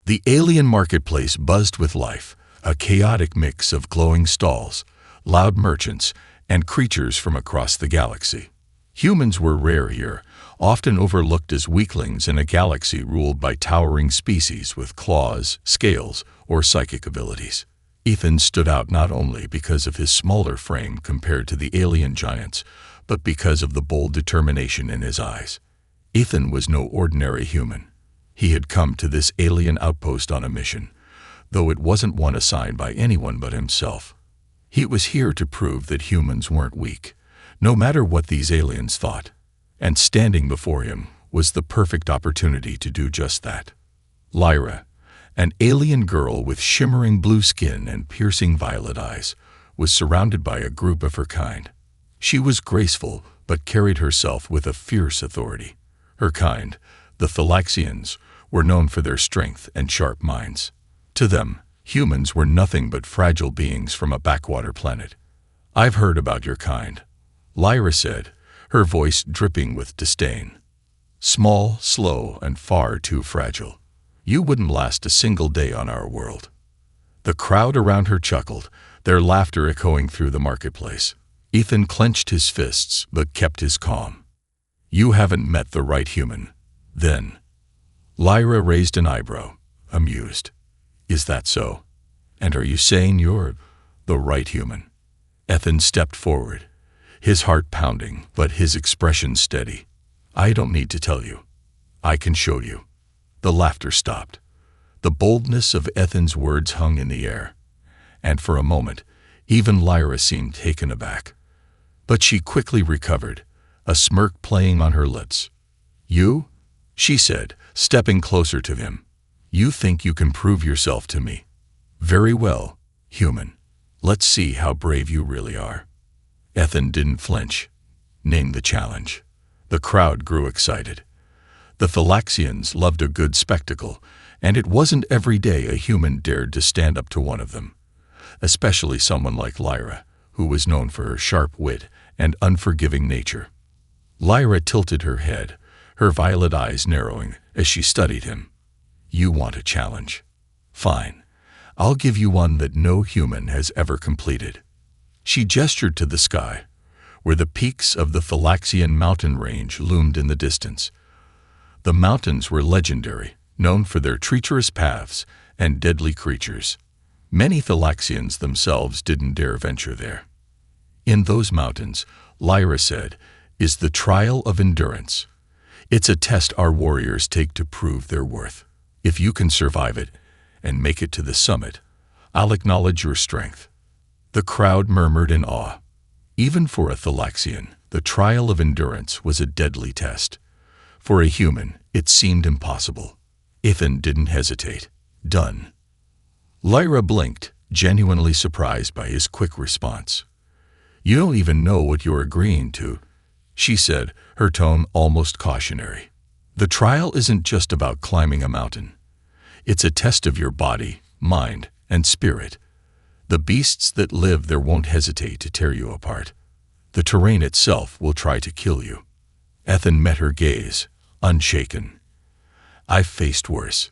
The alien marketplace buzzed with life, a chaotic mix of glowing stalls, loud merchants, and creatures from across the galaxy. Humans were rare here, often overlooked as weaklings in a galaxy ruled by towering species with claws, scales, or psychic abilities. Ethan stood out not only because of his smaller frame compared to the alien giants, but because of the bold determination in his eyes. Ethan was no ordinary human. He had come to this alien outpost on a mission, though it wasn't one assigned by anyone but himself. He was here to prove that humans weren't weak, no matter what these aliens thought. And standing before him was the perfect opportunity to do just that. Lyra, an alien girl with shimmering blue skin and piercing violet eyes, was surrounded by a group of her kind. She was graceful, but carried herself with a fierce authority. Her kind, the Thalaxians, were known for their strength and sharp minds. To them, humans were nothing but fragile beings from a backwater planet. "I've heard about your kind," Lyra said, her voice dripping with disdain. "Small, slow, and far too fragile. You wouldn't last a single day on our world." The crowd around her chuckled, their laughter echoing through the marketplace. Ethan clenched his fists but kept his calm. "You haven't met the right human, then." Lyra raised an eyebrow, amused. "Is that so? And are you saying you're the right human?" Ethan stepped forward, his heart pounding, but his expression steady. "I don't need to tell you. I can show you." The laughter stopped. The boldness of Ethan's words hung in the air, and for a moment, even Lyra seemed taken aback. But she quickly recovered, a smirk playing on her lips. "You?" she said, stepping closer to him. "You think you can prove yourself to me? Very well, human. Let's see how brave you really are." Ethan didn't flinch. Name the challenge. The crowd grew excited. The Thalaxians loved a good spectacle, and it wasn't every day a human dared to stand up to one of them, especially someone like Lyra, who was known for her sharp wit and unforgiving nature. Lyra tilted her head, her violet eyes narrowing as she studied him. "You want a challenge? Fine. I'll give you one that no human has ever completed." She gestured to the sky, where the peaks of the Thalaxian mountain range loomed in the distance. The mountains were legendary, known for their treacherous paths and deadly creatures. Many Thalaxians themselves didn't dare venture there. "In those mountains," Lyra said, "is the trial of endurance. It's a test our warriors take to prove their worth. If you can survive it and make it to the summit, I'll acknowledge your strength." The crowd murmured in awe. Even for a Thalaxian, the trial of endurance was a deadly test. For a human, it seemed impossible. Ethan didn't hesitate. "Done." Lyra blinked, genuinely surprised by his quick response. "You don't even know what you're agreeing to," she said, her tone almost cautionary. "The trial isn't just about climbing a mountain. It's a test of your body, mind, and spirit. The beasts that live there won't hesitate to tear you apart. The terrain itself will try to kill you." Ethan met her gaze, unshaken. "I've faced worse."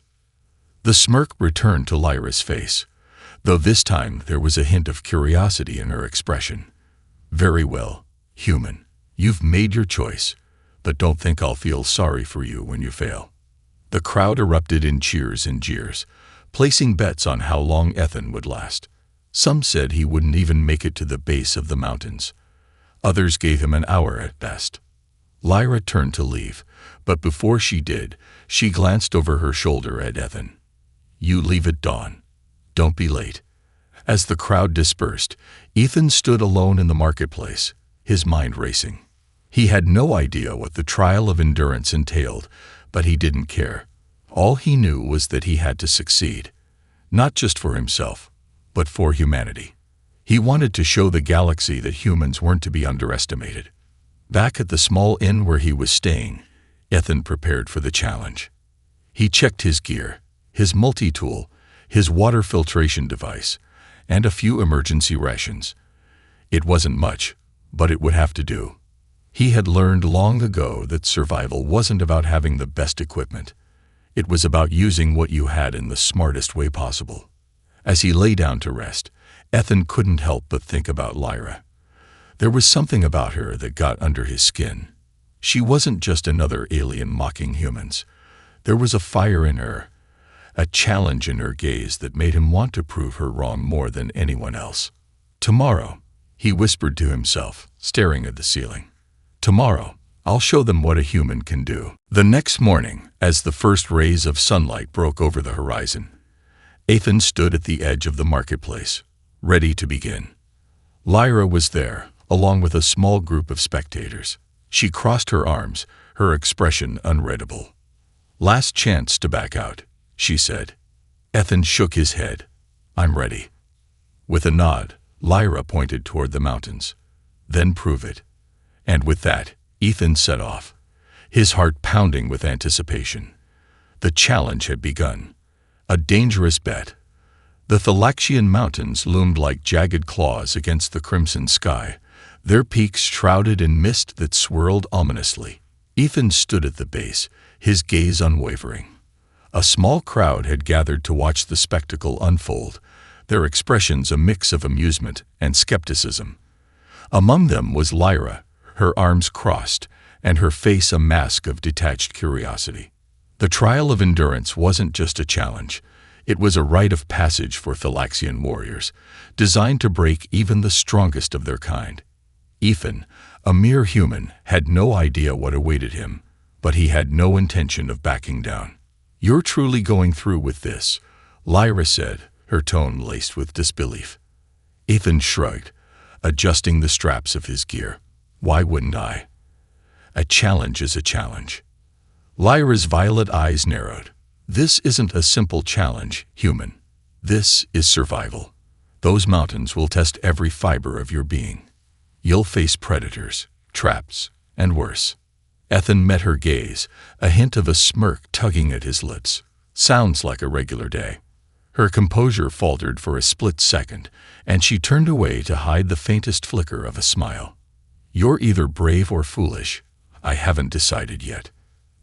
The smirk returned to Lyra's face, though this time there was a hint of curiosity in her expression. "Very well, human. You've made your choice, but don't think I'll feel sorry for you when you fail." The crowd erupted in cheers and jeers, placing bets on how long Ethan would last. Some said he wouldn't even make it to the base of the mountains. Others gave him an hour at best. Lyra turned to leave, but before she did, she glanced over her shoulder at Ethan. "You leave at dawn. Don't be late." As the crowd dispersed, Ethan stood alone in the marketplace, his mind racing. He had no idea what the trial of endurance entailed, but he didn't care. All he knew was that he had to succeed, not just for himself, but for humanity. He wanted to show the galaxy that humans weren't to be underestimated. Back at the small inn where he was staying, Ethan prepared for the challenge. He checked his gear, his multi-tool, his water filtration device, and a few emergency rations. It wasn't much, but it would have to do. He had learned long ago that survival wasn't about having the best equipment. It was about using what you had in the smartest way possible. As he lay down to rest, Ethan couldn't help but think about Lyra. There was something about her that got under his skin. She wasn't just another alien mocking humans. There was a fire in her, a challenge in her gaze that made him want to prove her wrong more than anyone else. "Tomorrow," he whispered to himself, staring at the ceiling. "Tomorrow, I'll show them what a human can do." The next morning, as the first rays of sunlight broke over the horizon, Ethan stood at the edge of the marketplace, ready to begin. Lyra was there, along with a small group of spectators. She crossed her arms, her expression unreadable. "Last chance to back out," she said. Ethan shook his head. "I'm ready." With a nod, Lyra pointed toward the mountains. "Then prove it." And with that, Ethan set off, his heart pounding with anticipation. The challenge had begun. A dangerous bet. The Thalaxian mountains loomed like jagged claws against the crimson sky, their peaks shrouded in mist that swirled ominously. Ethan stood at the base, his gaze unwavering. A small crowd had gathered to watch the spectacle unfold, their expressions a mix of amusement and skepticism. Among them was Lyra, her arms crossed, and her face a mask of detached curiosity. The trial of endurance wasn't just a challenge. It was a rite of passage for Thalaxian warriors, designed to break even the strongest of their kind. Ethan, a mere human, had no idea what awaited him, but he had no intention of backing down. "You're truly going through with this," Lyra said, her tone laced with disbelief. Ethan shrugged, adjusting the straps of his gear. "Why wouldn't I? A challenge is a challenge." Lyra's violet eyes narrowed. "This isn't a simple challenge, human. This is survival. Those mountains will test every fiber of your being. You'll face predators, traps, and worse." Ethan met her gaze, a hint of a smirk tugging at his lips. "Sounds like a regular day." Her composure faltered for a split second, and she turned away to hide the faintest flicker of a smile. "You're either brave or foolish. I haven't decided yet."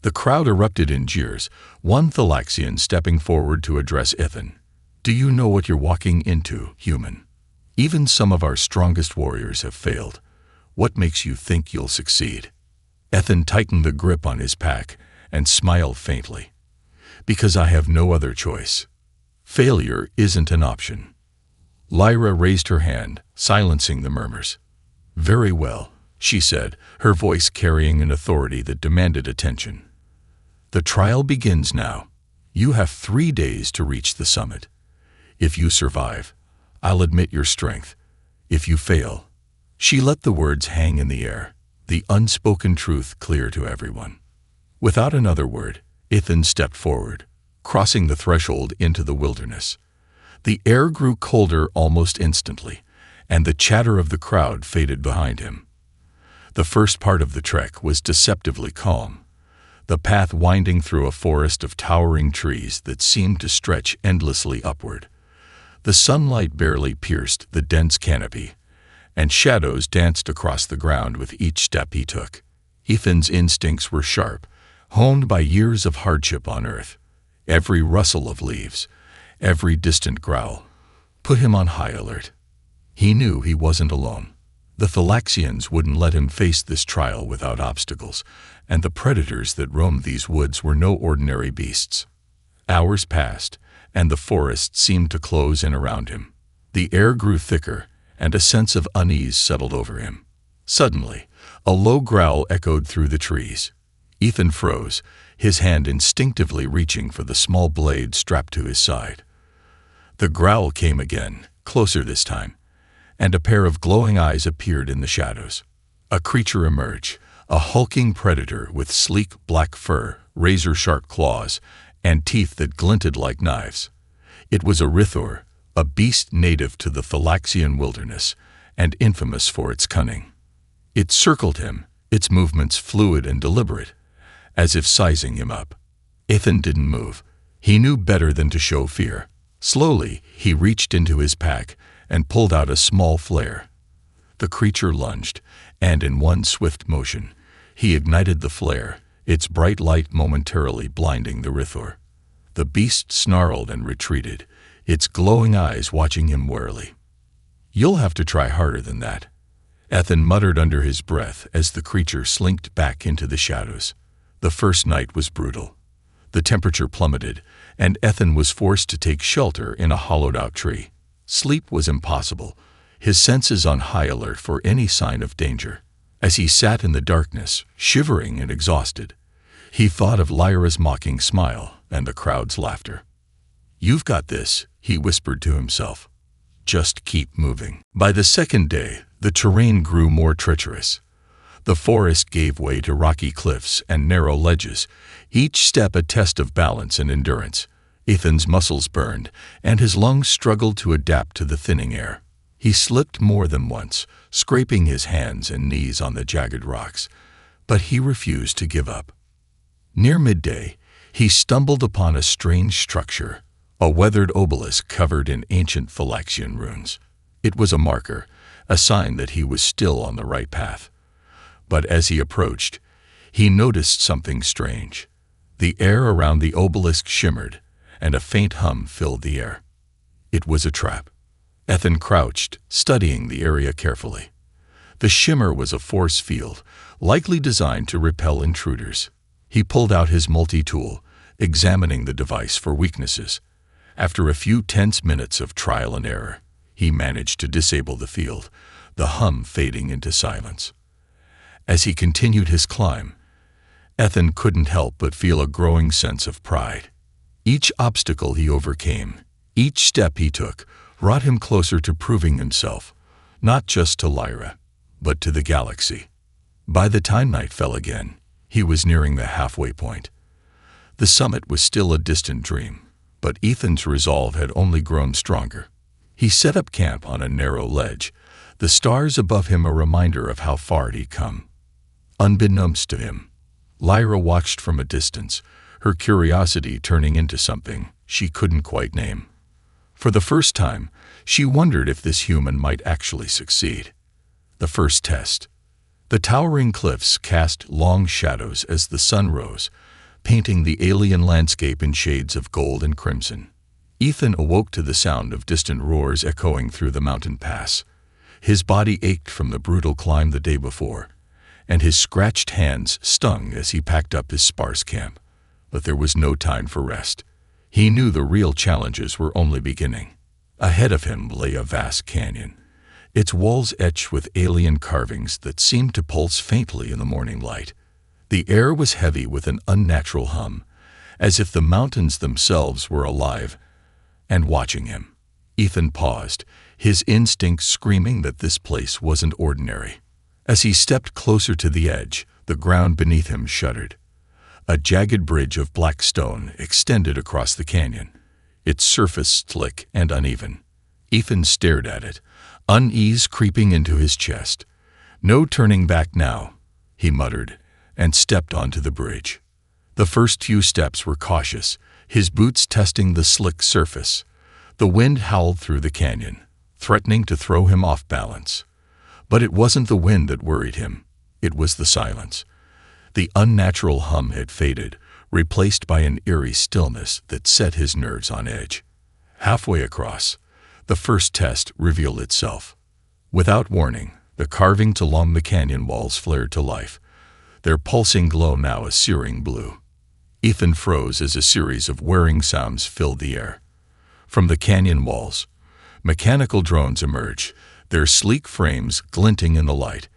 The crowd erupted in jeers, one Thalaxian stepping forward to address Ethan. "Do you know what you're walking into, human? Even some of our strongest warriors have failed. What makes you think you'll succeed?" Ethan tightened the grip on his pack and smiled faintly. "Because I have no other choice. Failure isn't an option." Lyra raised her hand, silencing the murmurs. "Very well," she said, her voice carrying an authority that demanded attention. "The trial begins now. You have 3 days to reach the summit. If you survive, I'll admit your strength. If you fail—" She let the words hang in the air, the unspoken truth clear to everyone. Without another word, Ethan stepped forward, crossing the threshold into the wilderness. The air grew colder almost instantly, and the chatter of the crowd faded behind him. The first part of the trek was deceptively calm, the path winding through a forest of towering trees that seemed to stretch endlessly upward. The sunlight barely pierced the dense canopy, and shadows danced across the ground with each step he took. Ethan's instincts were sharp, honed by years of hardship on Earth. Every rustle of leaves, every distant growl, put him on high alert. He knew he wasn't alone. The Thalaxians wouldn't let him face this trial without obstacles, and the predators that roamed these woods were no ordinary beasts. Hours passed, and the forest seemed to close in around him. The air grew thicker, and a sense of unease settled over him. Suddenly, a low growl echoed through the trees. Ethan froze, his hand instinctively reaching for the small blade strapped to his side. The growl came again, closer this time, and a pair of glowing eyes appeared in the shadows. A creature emerged, a hulking predator with sleek black fur, razor-sharp claws, and teeth that glinted like knives. It was a Rithor, a beast native to the Thalaxian wilderness, and infamous for its cunning. It circled him, its movements fluid and deliberate, as if sizing him up. Ethan didn't move. He knew better than to show fear. Slowly, he reached into his pack and pulled out a small flare. The creature lunged, and in one swift motion, he ignited the flare, its bright light momentarily blinding the Rithor. The beast snarled and retreated, its glowing eyes watching him warily. "You'll have to try harder than that," Ethan muttered under his breath as the creature slinked back into the shadows. The first night was brutal. The temperature plummeted, and Ethan was forced to take shelter in a hollowed-out tree. Sleep was impossible, his senses on high alert for any sign of danger. As he sat in the darkness, shivering and exhausted, he thought of Lyra's mocking smile and the crowd's laughter. "You've got this," he whispered to himself. "Just keep moving." By the second day, the terrain grew more treacherous. The forest gave way to rocky cliffs and narrow ledges, each step a test of balance and endurance. Ethan's muscles burned, and his lungs struggled to adapt to the thinning air. He slipped more than once, scraping his hands and knees on the jagged rocks, but he refused to give up. Near midday, he stumbled upon a strange structure, a weathered obelisk covered in ancient Phylaxian runes. It was a marker, a sign that he was still on the right path. But as he approached, he noticed something strange. The air around the obelisk shimmered, and a faint hum filled the air. It was a trap. Ethan crouched, studying the area carefully. The shimmer was a force field, likely designed to repel intruders. He pulled out his multi-tool, examining the device for weaknesses. After a few tense minutes of trial and error, he managed to disable the field, the hum fading into silence. As he continued his climb, Ethan couldn't help but feel a growing sense of pride. Each obstacle he overcame, each step he took, brought him closer to proving himself, not just to Lyra, but to the galaxy. By the time night fell again, he was nearing the halfway point. The summit was still a distant dream, but Ethan's resolve had only grown stronger. He set up camp on a narrow ledge, the stars above him a reminder of how far he'd come. Unbeknownst to him, Lyra watched from a distance, her curiosity turning into something she couldn't quite name. For the first time, she wondered if this human might actually succeed. The first test. The towering cliffs cast long shadows as the sun rose, painting the alien landscape in shades of gold and crimson. Ethan awoke to the sound of distant roars echoing through the mountain pass. His body ached from the brutal climb the day before, and his scratched hands stung as he packed up his sparse camp. But there was no time for rest. He knew the real challenges were only beginning. Ahead of him lay a vast canyon, its walls etched with alien carvings that seemed to pulse faintly in the morning light. The air was heavy with an unnatural hum, as if the mountains themselves were alive and watching him. Ethan paused, his instincts screaming that this place wasn't ordinary. As he stepped closer to the edge, the ground beneath him shuddered. A jagged bridge of black stone extended across the canyon, its surface slick and uneven. Ethan stared at it, unease creeping into his chest. "No turning back now," he muttered, and stepped onto the bridge. The first few steps were cautious, his boots testing the slick surface. The wind howled through the canyon, threatening to throw him off balance. But it wasn't the wind that worried him, it was the silence. The unnatural hum had faded, replaced by an eerie stillness that set his nerves on edge. Halfway across, the first test revealed itself. Without warning, the carvings along the canyon walls flared to life, their pulsing glow now a searing blue. Ethan froze as a series of whirring sounds filled the air. From the canyon walls, mechanical drones emerged, their sleek frames glinting in the light.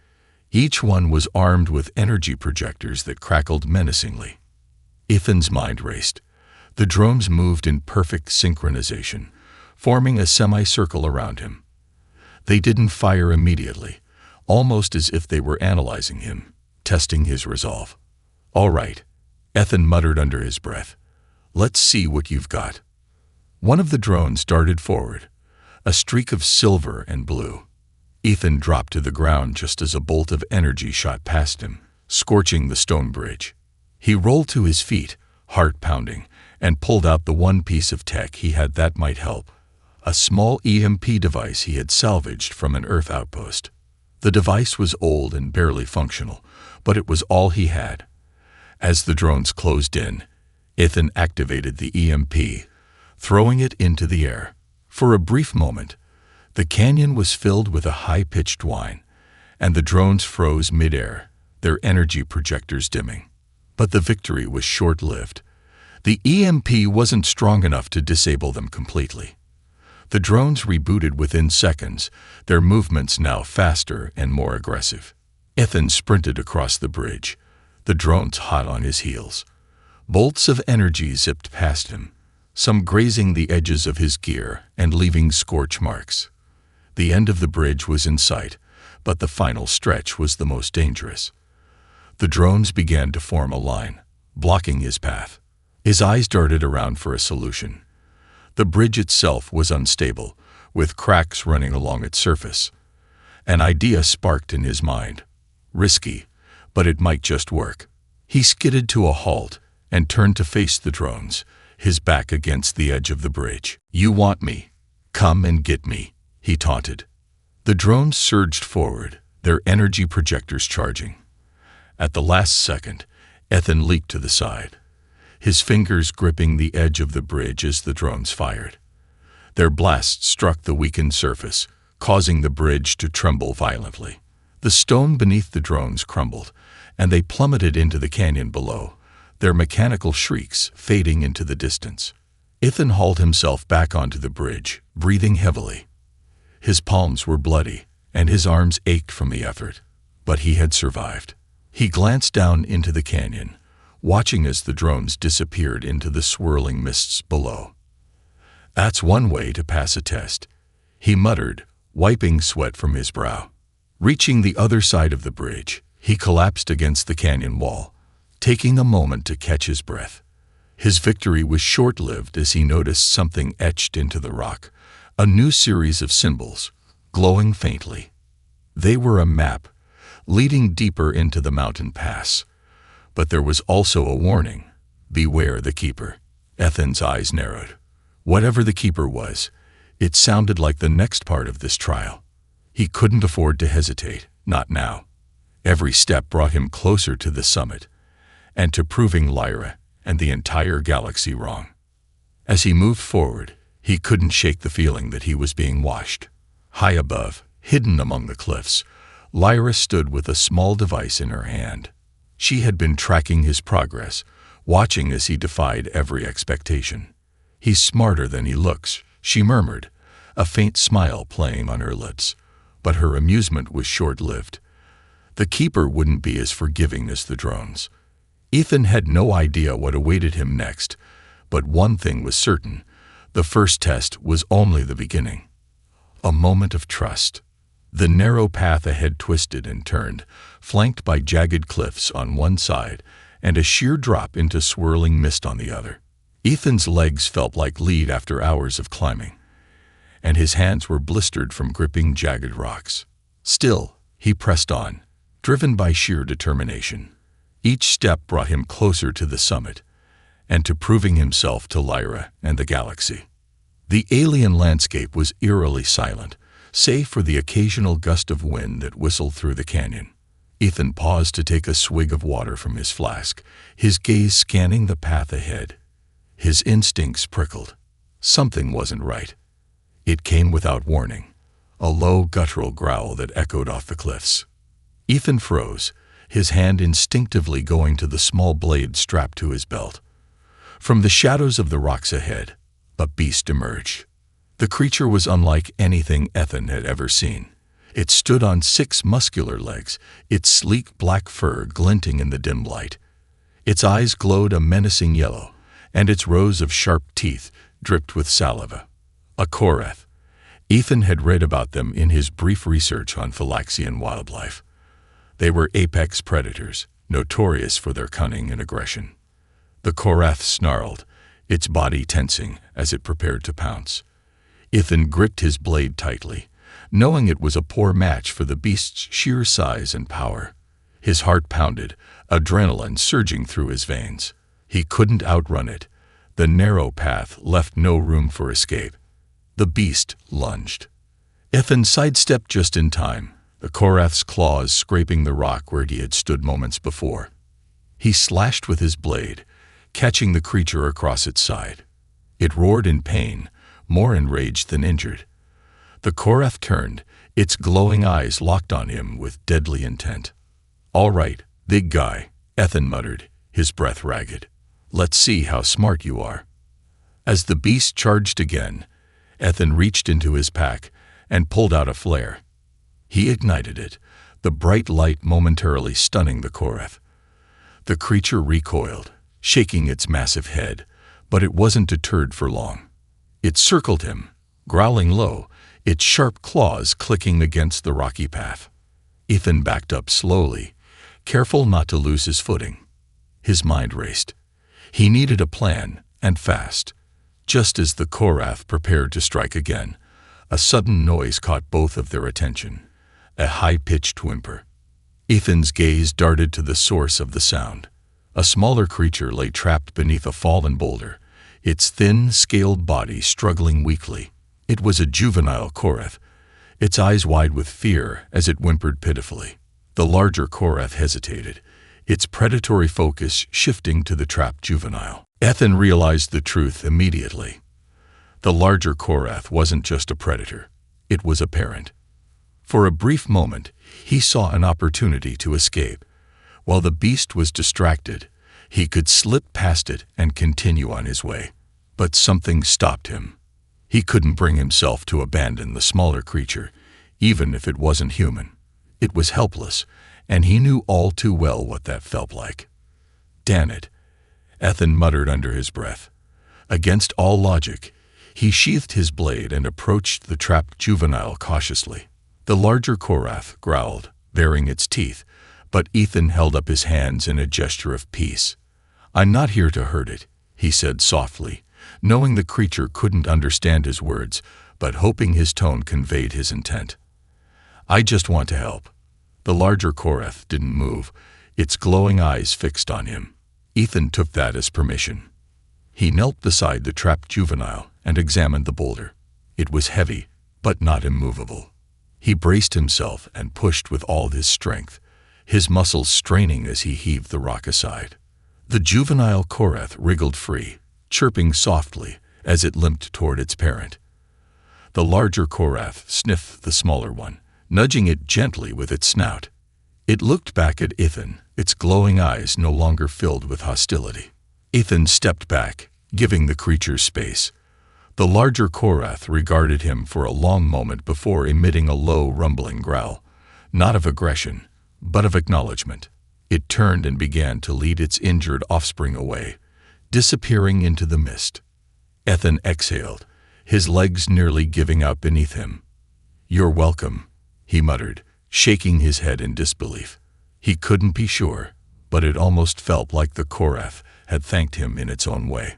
Each one was armed with energy projectors that crackled menacingly. Ethan's mind raced. The drones moved in perfect synchronization, forming a semicircle around him. They didn't fire immediately, almost as if they were analyzing him, testing his resolve. "All right," Ethan muttered under his breath. "Let's see what you've got." One of the drones darted forward, a streak of silver and blue. Ethan dropped to the ground just as a bolt of energy shot past him, scorching the stone bridge. He rolled to his feet, heart pounding, and pulled out the one piece of tech he had that might help, a small EMP device he had salvaged from an Earth outpost. The device was old and barely functional, but it was all he had. As the drones closed in, Ethan activated the EMP, throwing it into the air. For a brief moment, the canyon was filled with a high-pitched whine, and the drones froze mid-air, their energy projectors dimming. But the victory was short-lived. The EMP wasn't strong enough to disable them completely. The drones rebooted within seconds, their movements now faster and more aggressive. Ethan sprinted across the bridge, the drones hot on his heels. Bolts of energy zipped past him, some grazing the edges of his gear and leaving scorch marks. The end of the bridge was in sight, but the final stretch was the most dangerous. The drones began to form a line, blocking his path. His eyes darted around for a solution. The bridge itself was unstable, with cracks running along its surface. An idea sparked in his mind. Risky, but it might just work. He skidded to a halt and turned to face the drones, his back against the edge of the bridge. "You want me? Come and get me," he taunted. The drones surged forward, their energy projectors charging. At the last second, Ethan leaped to the side, his fingers gripping the edge of the bridge as the drones fired. Their blasts struck the weakened surface, causing the bridge to tremble violently. The stone beneath the drones crumbled, and they plummeted into the canyon below, their mechanical shrieks fading into the distance. Ethan hauled himself back onto the bridge, breathing heavily. His palms were bloody, and his arms ached from the effort, but he had survived. He glanced down into the canyon, watching as the drones disappeared into the swirling mists below. "That's one way to pass a test," he muttered, wiping sweat from his brow. Reaching the other side of the bridge, he collapsed against the canyon wall, taking a moment to catch his breath. His victory was short-lived as he noticed something etched into the rock, a new series of symbols, glowing faintly. They were a map, leading deeper into the mountain pass. But there was also a warning: beware the keeper. Ethan's eyes narrowed. Whatever the keeper was, it sounded like the next part of this trial. He couldn't afford to hesitate, not now. Every step brought him closer to the summit, and to proving Lyra and the entire galaxy wrong. As he moved forward, he couldn't shake the feeling that he was being watched. High above, hidden among the cliffs, Lyra stood with a small device in her hand. She had been tracking his progress, watching as he defied every expectation. "He's smarter than he looks," she murmured, a faint smile playing on her lips. But her amusement was short-lived. The keeper wouldn't be as forgiving as the drones. Ethan had no idea what awaited him next, but one thing was certain: the first test was only the beginning. A moment of trust. The narrow path ahead twisted and turned, flanked by jagged cliffs on one side and a sheer drop into swirling mist on the other. Ethan's legs felt like lead after hours of climbing, and his hands were blistered from gripping jagged rocks. Still, he pressed on, driven by sheer determination. Each step brought him closer to the summit, and to proving himself to Lyra and the galaxy. The alien landscape was eerily silent, save for the occasional gust of wind that whistled through the canyon. Ethan paused to take a swig of water from his flask, his gaze scanning the path ahead. His instincts prickled. Something wasn't right. It came without warning, a low guttural growl that echoed off the cliffs. Ethan froze, his hand instinctively going to the small blade strapped to his belt. From the shadows of the rocks ahead, a beast emerged. The creature was unlike anything Ethan had ever seen. It stood on 6 muscular legs, its sleek black fur glinting in the dim light. Its eyes glowed a menacing yellow, and its rows of sharp teeth dripped with saliva. A Korath. Ethan had read about them in his brief research on Phylaxian wildlife. They were apex predators, notorious for their cunning and aggression. The Korath snarled, its body tensing as it prepared to pounce. Ethan gripped his blade tightly, knowing it was a poor match for the beast's sheer size and power. His heart pounded, adrenaline surging through his veins. He couldn't outrun it. The narrow path left no room for escape. The beast lunged. Ethan sidestepped just in time, the Korath's claws scraping the rock where he had stood moments before. He slashed with his blade, catching the creature across its side. It roared in pain, more enraged than injured. The Korath turned, its glowing eyes locked on him with deadly intent. "All right, big guy," Ethan muttered, his breath ragged. "Let's see how smart you are." As the beast charged again, Ethan reached into his pack and pulled out a flare. He ignited it, the bright light momentarily stunning the Korath. The creature recoiled, shaking its massive head, but it wasn't deterred for long. It circled him, growling low, its sharp claws clicking against the rocky path. Ethan backed up slowly, careful not to lose his footing. His mind raced. He needed a plan, and fast. Just as the Korath prepared to strike again, a sudden noise caught both of their attention, a high-pitched whimper. Ethan's gaze darted to the source of the sound. A smaller creature lay trapped beneath a fallen boulder, its thin, scaled body struggling weakly. It was a juvenile Korath, its eyes wide with fear as it whimpered pitifully. The larger Korath hesitated, its predatory focus shifting to the trapped juvenile. Ethan realized the truth immediately. The larger Korath wasn't just a predator, it was a parent. For a brief moment, he saw an opportunity to escape. While the beast was distracted, he could slip past it and continue on his way. But something stopped him. He couldn't bring himself to abandon the smaller creature, even if it wasn't human. It was helpless, and he knew all too well what that felt like. "Damn it," Ethan muttered under his breath. Against all logic, he sheathed his blade and approached the trapped juvenile cautiously. The larger Korath growled, baring its teeth, but Ethan held up his hands in a gesture of peace. "I'm not here to hurt it," he said softly, knowing the creature couldn't understand his words, but hoping his tone conveyed his intent. "I just want to help." The larger Korath didn't move, its glowing eyes fixed on him. Ethan took that as permission. He knelt beside the trapped juvenile and examined the boulder. It was heavy, but not immovable. He braced himself and pushed with all his strength, his muscles straining as he heaved the rock aside. The juvenile Korath wriggled free, chirping softly as it limped toward its parent. The larger Korath sniffed the smaller one, nudging it gently with its snout. It looked back at Ethan, its glowing eyes no longer filled with hostility. Ethan stepped back, giving the creature space. The larger Korath regarded him for a long moment before emitting a low, rumbling growl, not of aggression, but of acknowledgement. It turned and began to lead its injured offspring away, disappearing into the mist. Ethan exhaled, his legs nearly giving out beneath him. "You're welcome," he muttered, shaking his head in disbelief. He couldn't be sure, but it almost felt like the Korath had thanked him in its own way.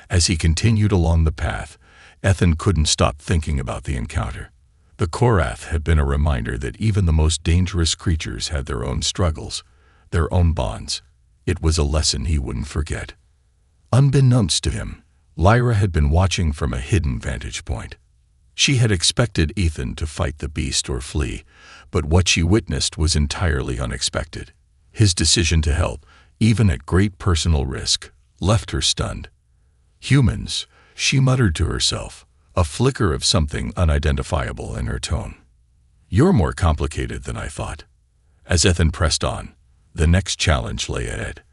As he continued along the path, Ethan couldn't stop thinking about the encounter. The Korath had been a reminder that even the most dangerous creatures had their own struggles, their own bonds. It was a lesson he wouldn't forget. Unbeknownst to him, Lyra had been watching from a hidden vantage point. She had expected Ethan to fight the beast or flee, but what she witnessed was entirely unexpected. His decision to help, even at great personal risk, left her stunned. "Humans," she muttered to herself, a flicker of something unidentifiable in her tone. "You're more complicated than I thought." As Ethan pressed on, the next challenge lay ahead.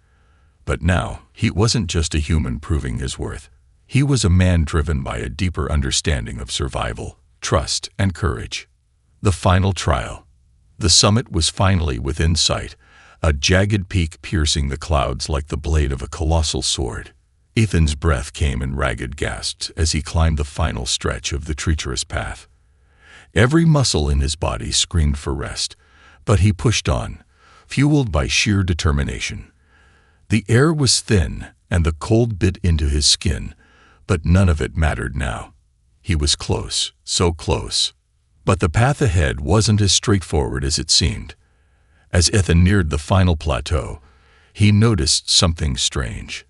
But now, he wasn't just a human proving his worth. He was a man driven by a deeper understanding of survival, trust, and courage. The final trial. The summit was finally within sight, a jagged peak piercing the clouds like the blade of a colossal sword. Ethan's breath came in ragged gasps as he climbed the final stretch of the treacherous path. Every muscle in his body screamed for rest, but he pushed on, fueled by sheer determination. The air was thin, and the cold bit into his skin, but none of it mattered now. He was close, so close. But the path ahead wasn't as straightforward as it seemed. As Ethan neared the final plateau, he noticed something strange.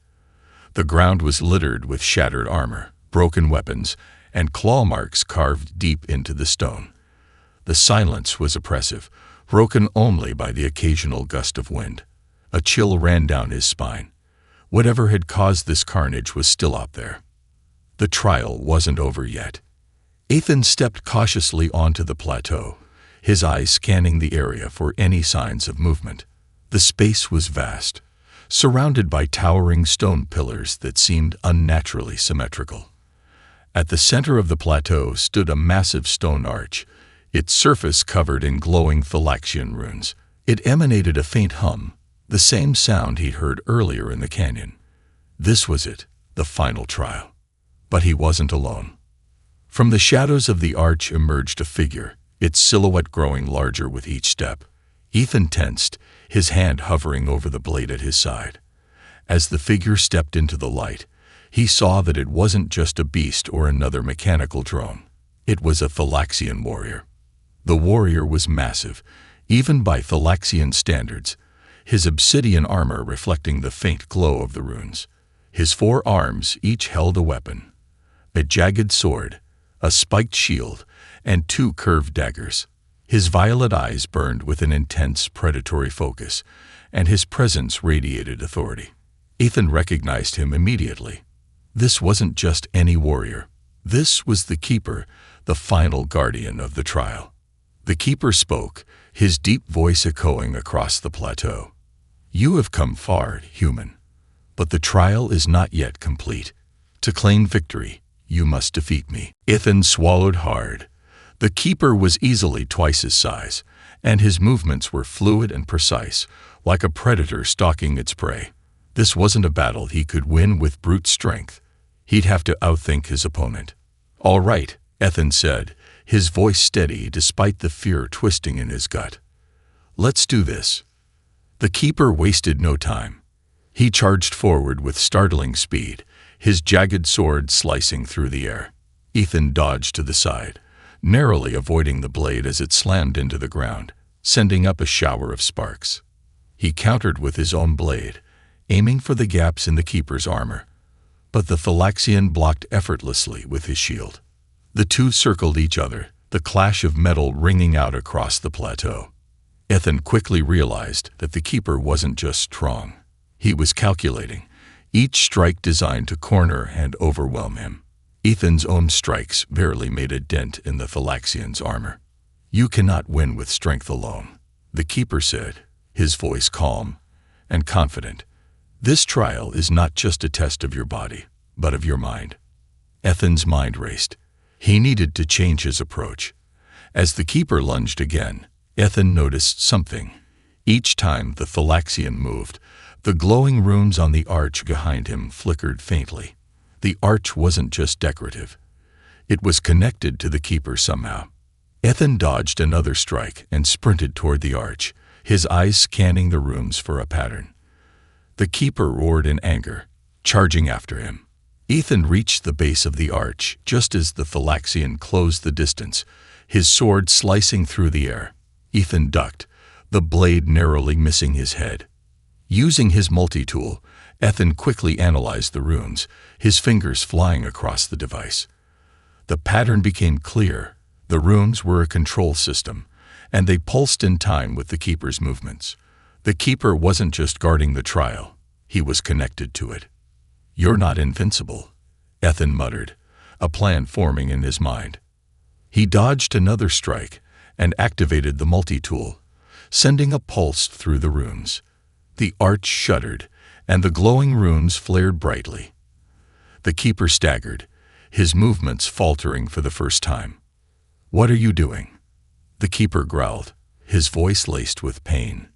The ground was littered with shattered armor, broken weapons, and claw marks carved deep into the stone. The silence was oppressive, broken only by the occasional gust of wind. A chill ran down his spine. Whatever had caused this carnage was still out there. The trial wasn't over yet. Ethan stepped cautiously onto the plateau, his eyes scanning the area for any signs of movement. The space was vast, surrounded by towering stone pillars that seemed unnaturally symmetrical. At the center of the plateau stood a massive stone arch, its surface covered in glowing Thalaxian runes. It emanated a faint hum, the same sound he'd heard earlier in the canyon. This was it, the final trial. But he wasn't alone. From the shadows of the arch emerged a figure, its silhouette growing larger with each step. Ethan tensed, his hand hovering over the blade at his side. As the figure stepped into the light, he saw that it wasn't just a beast or another mechanical drone. It was a Thalaxian warrior. The warrior was massive, even by Thalaxian standards, his obsidian armor reflecting the faint glow of the runes. His 4 arms each held a weapon: a jagged sword, a spiked shield, and 2 curved daggers. His violet eyes burned with an intense predatory focus, and his presence radiated authority. Ethan recognized him immediately. This wasn't just any warrior. This was the Keeper, the final guardian of the trial. The Keeper spoke, his deep voice echoing across the plateau. "You have come far, human, but the trial is not yet complete. To claim victory, you must defeat me." Ethan swallowed hard. The Keeper was easily twice his size, and his movements were fluid and precise, like a predator stalking its prey. This wasn't a battle he could win with brute strength. He'd have to outthink his opponent. "All right," Ethan said, his voice steady despite the fear twisting in his gut. "Let's do this." The Keeper wasted no time. He charged forward with startling speed, his jagged sword slicing through the air. Ethan dodged to the side, narrowly avoiding the blade as it slammed into the ground, sending up a shower of sparks. He countered with his own blade, aiming for the gaps in the Keeper's armor, but the Thalaxian blocked effortlessly with his shield. The two circled each other, the clash of metal ringing out across the plateau. Ethan quickly realized that the Keeper wasn't just strong. He was calculating, each strike designed to corner and overwhelm him. Ethan's own strikes barely made a dent in the Thalaxian's armor. "You cannot win with strength alone," the Keeper said, his voice calm and confident. "This trial is not just a test of your body, but of your mind." Ethan's mind raced. He needed to change his approach. As the Keeper lunged again, Ethan noticed something. Each time the Thalaxian moved, the glowing runes on the arch behind him flickered faintly. The arch wasn't just decorative. It was connected to the Keeper somehow. Ethan dodged another strike and sprinted toward the arch, his eyes scanning the runes for a pattern. The Keeper roared in anger, charging after him. Ethan reached the base of the arch just as the Thalaxian closed the distance, his sword slicing through the air. Ethan ducked, the blade narrowly missing his head. Using his multi-tool, Ethan quickly analyzed the runes, his fingers flying across the device. The pattern became clear. The runes were a control system, and they pulsed in time with the Keeper's movements. The Keeper wasn't just guarding the trial, he was connected to it. "You're not invincible," Ethan muttered, a plan forming in his mind. He dodged another strike and activated the multi-tool, sending a pulse through the runes. The arch shuddered, and the glowing runes flared brightly. The Keeper staggered, his movements faltering for the first time. "What are you doing?" The Keeper growled, his voice laced with pain.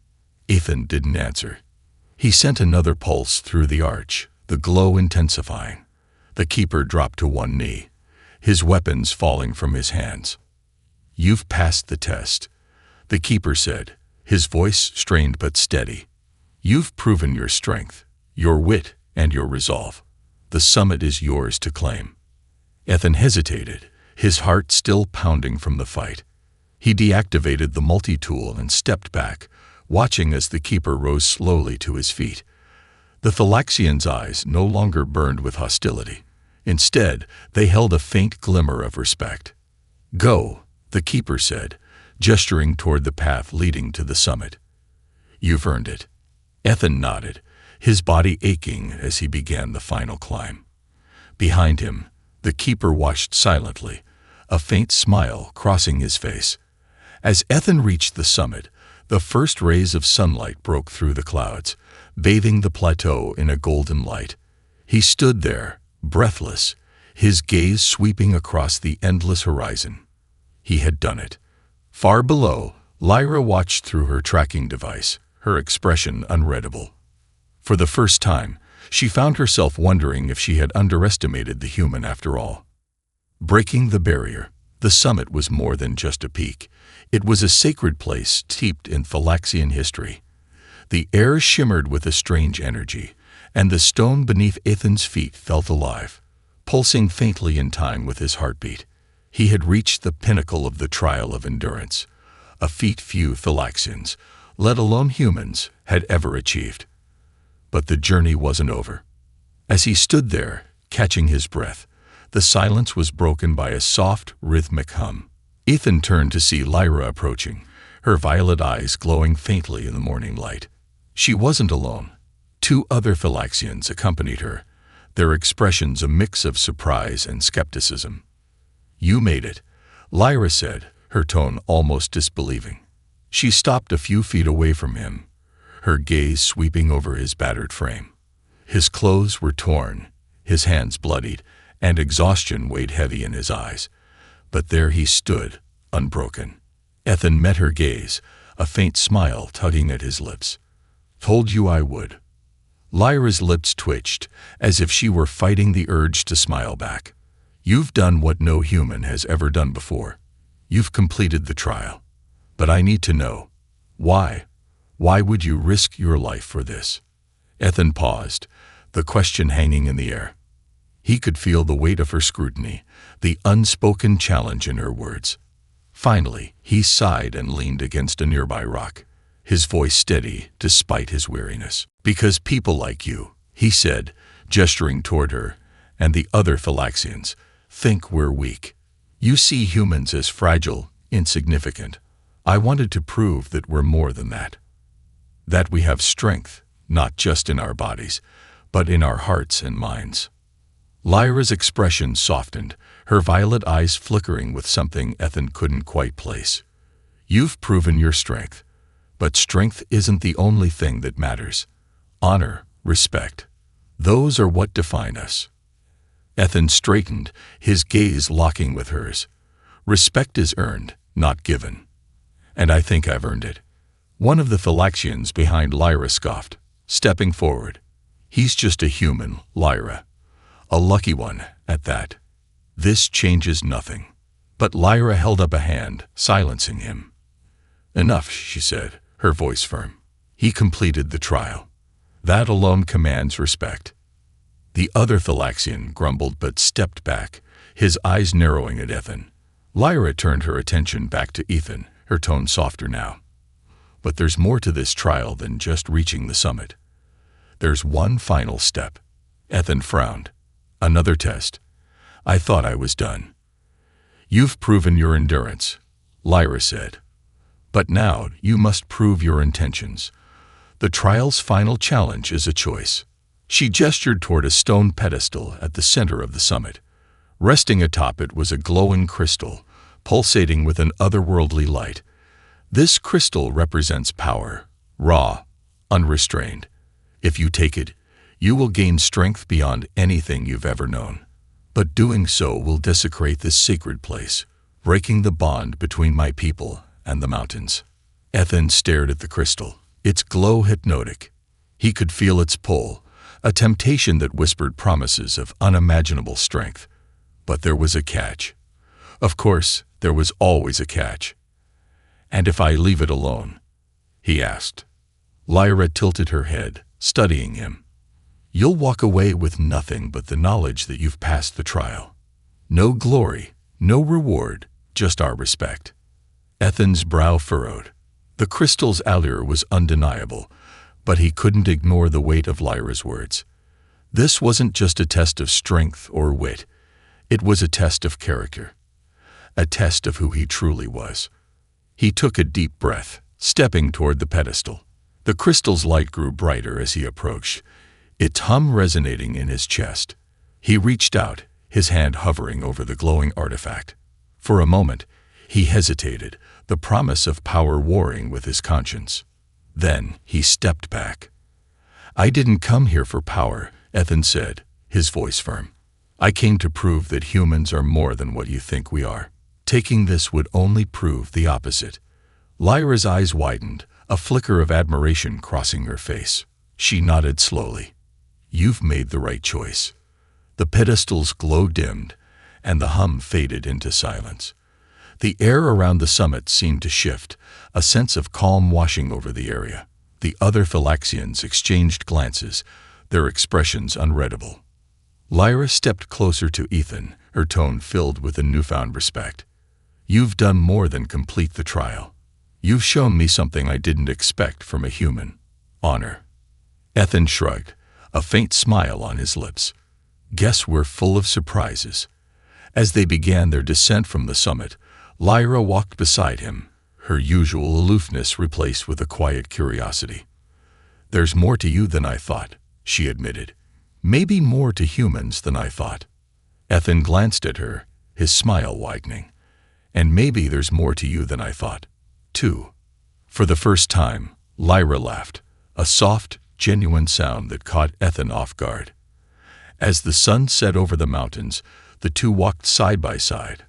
Ethan didn't answer. He sent another pulse through the arch, the glow intensifying. The Keeper dropped to one knee, his weapons falling from his hands. "You've passed the test," the Keeper said, his voice strained but steady. "You've proven your strength, your wit, and your resolve. The summit is yours to claim." Ethan hesitated, his heart still pounding from the fight. He deactivated the multi-tool and stepped back, watching as the Keeper rose slowly to his feet. The Thalaxian's eyes no longer burned with hostility. Instead, they held a faint glimmer of respect. "Go," the Keeper said, gesturing toward the path leading to the summit. "You've earned it." Ethan nodded, his body aching as he began the final climb. Behind him, the keeper watched silently, a faint smile crossing his face. As Ethan reached the summit, the first rays of sunlight broke through the clouds, bathing the plateau in a golden light. He stood there, breathless, his gaze sweeping across the endless horizon. He had done it. Far below, Lyra watched through her tracking device, her expression unreadable. For the first time, she found herself wondering if she had underestimated the human after all. Breaking the barrier, the summit was more than just a peak. It was a sacred place steeped in Thalaxian history. The air shimmered with a strange energy, and the stone beneath Ethan's feet felt alive, pulsing faintly in time with his heartbeat. He had reached the pinnacle of the trial of endurance, a feat few Thalaxians, let alone humans, had ever achieved. But the journey wasn't over. As he stood there, catching his breath, the silence was broken by a soft, rhythmic hum. Ethan turned to see Lyra approaching, her violet eyes glowing faintly in the morning light. She wasn't alone. 2 other Thalaxians accompanied her, their expressions a mix of surprise and skepticism. "You made it," Lyra said, her tone almost disbelieving. She stopped a few feet away from him, her gaze sweeping over his battered frame. His clothes were torn, his hands bloodied, and exhaustion weighed heavy in his eyes. But there he stood, unbroken. Ethan met her gaze, a faint smile tugging at his lips. "Told you I would." Lyra's lips twitched, as if she were fighting the urge to smile back. "You've done what no human has ever done before. You've completed the trial. But I need to know, why? Why would you risk your life for this?" Ethan paused, the question hanging in the air. He could feel the weight of her scrutiny, the unspoken challenge in her words. Finally, he sighed and leaned against a nearby rock, his voice steady despite his weariness. "Because people like you," he said, gesturing toward her, "and the other Thalaxians, think we're weak. You see humans as fragile, insignificant. I wanted to prove that we're more than that. That we have strength, not just in our bodies, but in our hearts and minds." Lyra's expression softened, her violet eyes flickering with something Ethan couldn't quite place. "You've proven your strength, but strength isn't the only thing that matters. Honor, respect, those are what define us." Ethan straightened, his gaze locking with hers. "Respect is earned, not given. And I think I've earned it." One of the Thalaxians behind Lyra scoffed, stepping forward. "He's just a human, Lyra. A lucky one, at that. This changes nothing." But Lyra held up a hand, silencing him. "Enough," she said, her voice firm. "He completed the trial. That alone commands respect." The other Thalaxian grumbled but stepped back, his eyes narrowing at Ethan. Lyra turned her attention back to Ethan, her tone softer now. "But there's more to this trial than just reaching the summit. There's one final step." Ethan frowned. "Another test. I thought I was done." "You've proven your endurance," Lyra said. "But now you must prove your intentions. The trial's final challenge is a choice." She gestured toward a stone pedestal at the center of the summit. Resting atop it was a glowing crystal, pulsating with an otherworldly light. This crystal represents power, raw, unrestrained. If you take it, you will gain strength beyond anything you've ever known. But doing so will desecrate this sacred place, breaking the bond between my people and the mountains. Ethan stared at the crystal, its glow hypnotic. He could feel its pull, a temptation that whispered promises of unimaginable strength. But there was a catch. Of course, there was always a catch. "And if I leave it alone?" he asked. Lyra tilted her head, studying him. "You'll walk away with nothing but the knowledge that you've passed the trial. No glory, no reward, just our respect." Ethan's brow furrowed. The crystal's allure was undeniable, but he couldn't ignore the weight of Lyra's words. This wasn't just a test of strength or wit. It was a test of character, a test of who he truly was. He took a deep breath, stepping toward the pedestal. The crystal's light grew brighter as he approached, its hum resonating in his chest. He reached out, his hand hovering over the glowing artifact. For a moment, he hesitated, the promise of power warring with his conscience. Then he stepped back. "I didn't come here for power," Ethan said, his voice firm. "I came to prove that humans are more than what you think we are. Taking this would only prove the opposite." Lyra's eyes widened, a flicker of admiration crossing her face. She nodded slowly. "You've made the right choice." The pedestal's glow dimmed, and the hum faded into silence. The air around the summit seemed to shift, a sense of calm washing over the area. The other Thalaxians exchanged glances, their expressions unreadable. Lyra stepped closer to Ethan, her tone filled with a newfound respect. "You've done more than complete the trial. You've shown me something I didn't expect from a human. Honor." Ethan shrugged, a faint smile on his lips. "Guess we're full of surprises." As they began their descent from the summit, Lyra walked beside him, her usual aloofness replaced with a quiet curiosity. "There's more to you than I thought," she admitted. "Maybe more to humans than I thought." Ethan glanced at her, his smile widening. "And maybe there's more to you than I thought, too." For the first time, Lyra laughed, a soft, genuine sound that caught Ethan off guard. As the sun set over the mountains, the two walked side by side,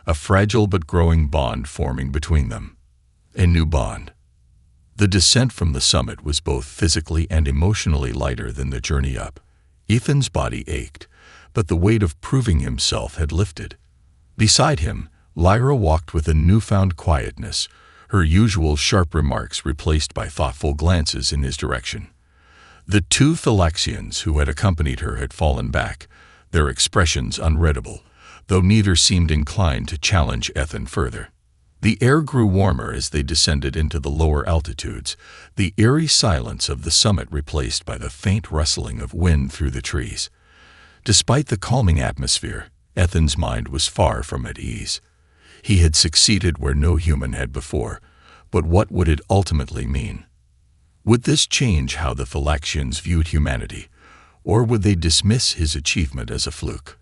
a fragile but growing bond forming between them. A new bond. The descent from the summit was both physically and emotionally lighter than the journey up. Ethan's body ached, but the weight of proving himself had lifted. Beside him, Lyra walked with a newfound quietness, her usual sharp remarks replaced by thoughtful glances in his direction. The two Thalaxians who had accompanied her had fallen back, their expressions unreadable, though neither seemed inclined to challenge Ethan further. The air grew warmer as they descended into the lower altitudes, the eerie silence of the summit replaced by the faint rustling of wind through the trees. Despite the calming atmosphere, Ethan's mind was far from at ease. He had succeeded where no human had before, but what would it ultimately mean? Would this change how the Thalaxians viewed humanity, or would they dismiss his achievement as a fluke?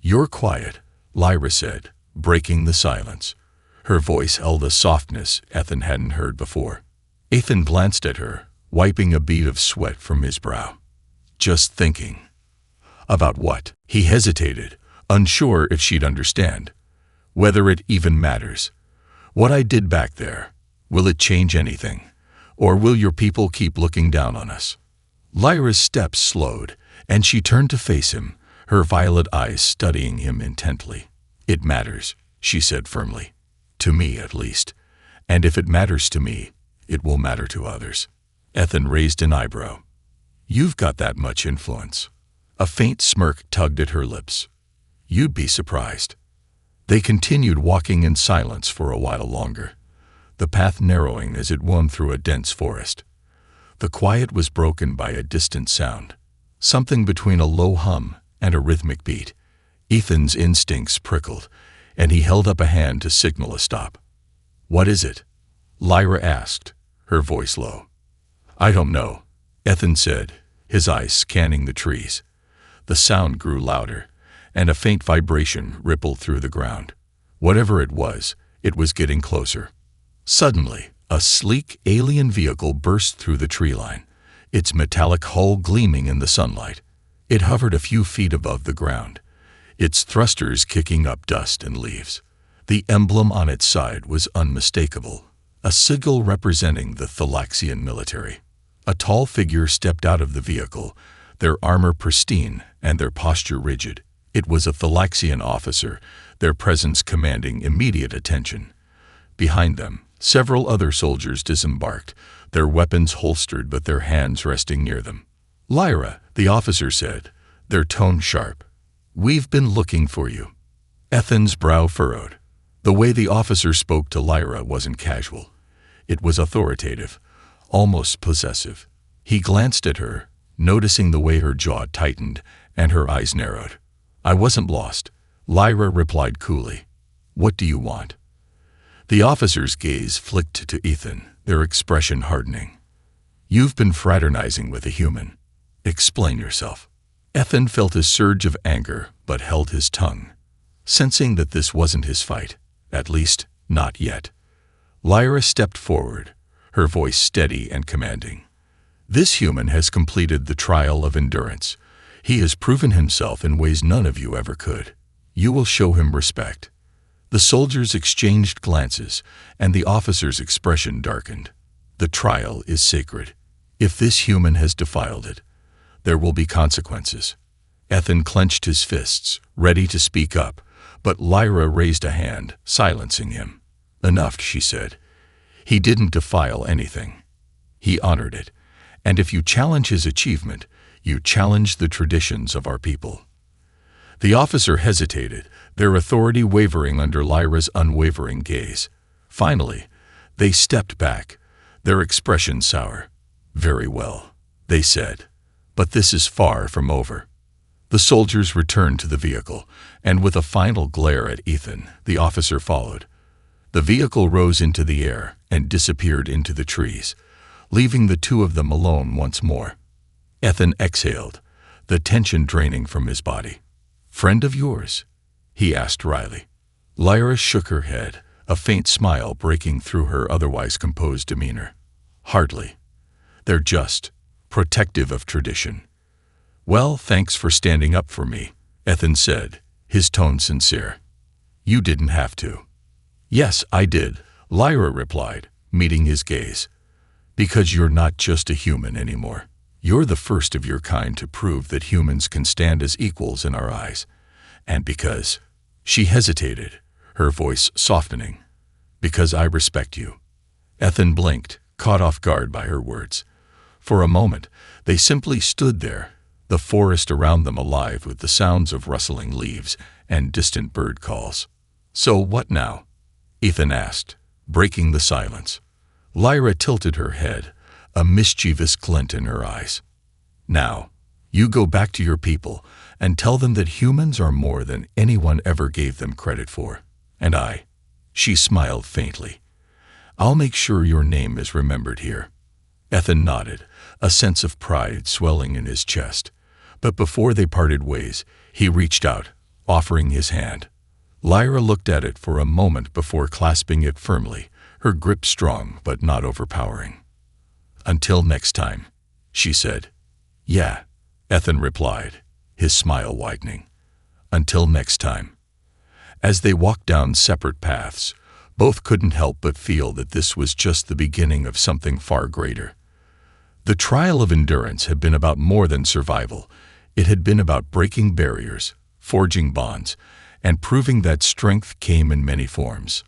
"You're quiet," Lyra said, breaking the silence. Her voice held a softness Ethan hadn't heard before. Ethan glanced at her, wiping a bead of sweat from his brow. "Just thinking." "About what?" He hesitated, unsure if she'd understand. "Whether it even matters. What I did back there, will it change anything? Or will your people keep looking down on us?" Lyra's steps slowed, and she turned to face him, her violet eyes studying him intently. "It matters," she said firmly. "To me, at least. And if it matters to me, it will matter to others." Ethan raised an eyebrow. "You've got that much influence." A faint smirk tugged at her lips. "You'd be surprised." They continued walking in silence for a while longer, the path narrowing as it wound through a dense forest. The quiet was broken by a distant sound, something between a low hum and a rhythmic beat. Ethan's instincts prickled, and he held up a hand to signal a stop. "What is it?" Lyra asked, her voice low. "I don't know," Ethan said, his eyes scanning the trees. The sound grew louder, and a faint vibration rippled through the ground. Whatever it was getting closer. Suddenly, a sleek alien vehicle burst through the tree line, its metallic hull gleaming in the sunlight. It hovered a few feet above the ground, its thrusters kicking up dust and leaves. The emblem on its side was unmistakable, a sigil representing the Thalaxian military. A tall figure stepped out of the vehicle, their armor pristine and their posture rigid. It was a Thalaxian officer, their presence commanding immediate attention. Behind them, several other soldiers disembarked, their weapons holstered but their hands resting near them. "Lyra," the officer said, their tone sharp. "We've been looking for you." Ethan's brow furrowed. The way the officer spoke to Lyra wasn't casual. It was authoritative, almost possessive. He glanced at her, noticing the way her jaw tightened and her eyes narrowed. "I wasn't lost," Lyra replied coolly. "What do you want?" The officer's gaze flicked to Ethan, their expression hardening. You've been fraternizing with a human. Explain yourself." Ethan felt a surge of anger but held his tongue, sensing that this wasn't his fight, at least not yet. Lyra stepped forward, her voice steady and commanding. "This human has completed the trial of endurance. He has proven himself in ways none of you ever could. You will show him respect." The soldiers exchanged glances, and the officer's expression darkened. "The trial is sacred. If this human has defiled it, there will be consequences." Ethan clenched his fists, ready to speak up, but Lyra raised a hand, silencing him. "Enough," she said. "He didn't defile anything. He honored it, and if you challenge his achievement, you challenge the traditions of our people." The officer hesitated, their authority wavering under Lyra's unwavering gaze. Finally, they stepped back, their expression sour. "Very well," they said, "but this is far from over." The soldiers returned to the vehicle, and with a final glare at Ethan, the officer followed. The vehicle rose into the air and disappeared into the trees, leaving the two of them alone once more. Ethan exhaled, the tension draining from his body. "Friend of yours?" he asked wryly. Lyra shook her head, a faint smile breaking through her otherwise composed demeanor. "Hardly. They're just protective of tradition." "Well, thanks for standing up for me," Ethan said, his tone sincere. "You didn't have to." "Yes, I did," Lyra replied, meeting his gaze. "Because you're not just a human anymore. You're the first of your kind to prove that humans can stand as equals in our eyes. And because—" She hesitated, her voice softening. "Because I respect you." Ethan blinked, caught off guard by her words. For a moment, they simply stood there, the forest around them alive with the sounds of rustling leaves and distant bird calls. "So what now?" Ethan asked, breaking the silence. Lyra tilted her head, a mischievous glint in her eyes. "Now, you go back to your people and tell them that humans are more than anyone ever gave them credit for. And she smiled faintly, "I'll make sure your name is remembered here." Ethan nodded, a sense of pride swelling in his chest. But before they parted ways, he reached out, offering his hand. Lyra looked at it for a moment before clasping it firmly, her grip strong but not overpowering. "Until next time," she said. "Yeah," Ethan replied, his smile widening. "Until next time." As they walked down separate paths, both couldn't help but feel that this was just the beginning of something far greater. The trial of endurance had been about more than survival. It had been about breaking barriers, forging bonds, and proving that strength came in many forms.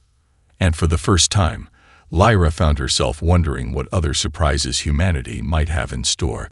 And for the first time, Lyra found herself wondering what other surprises humanity might have in store.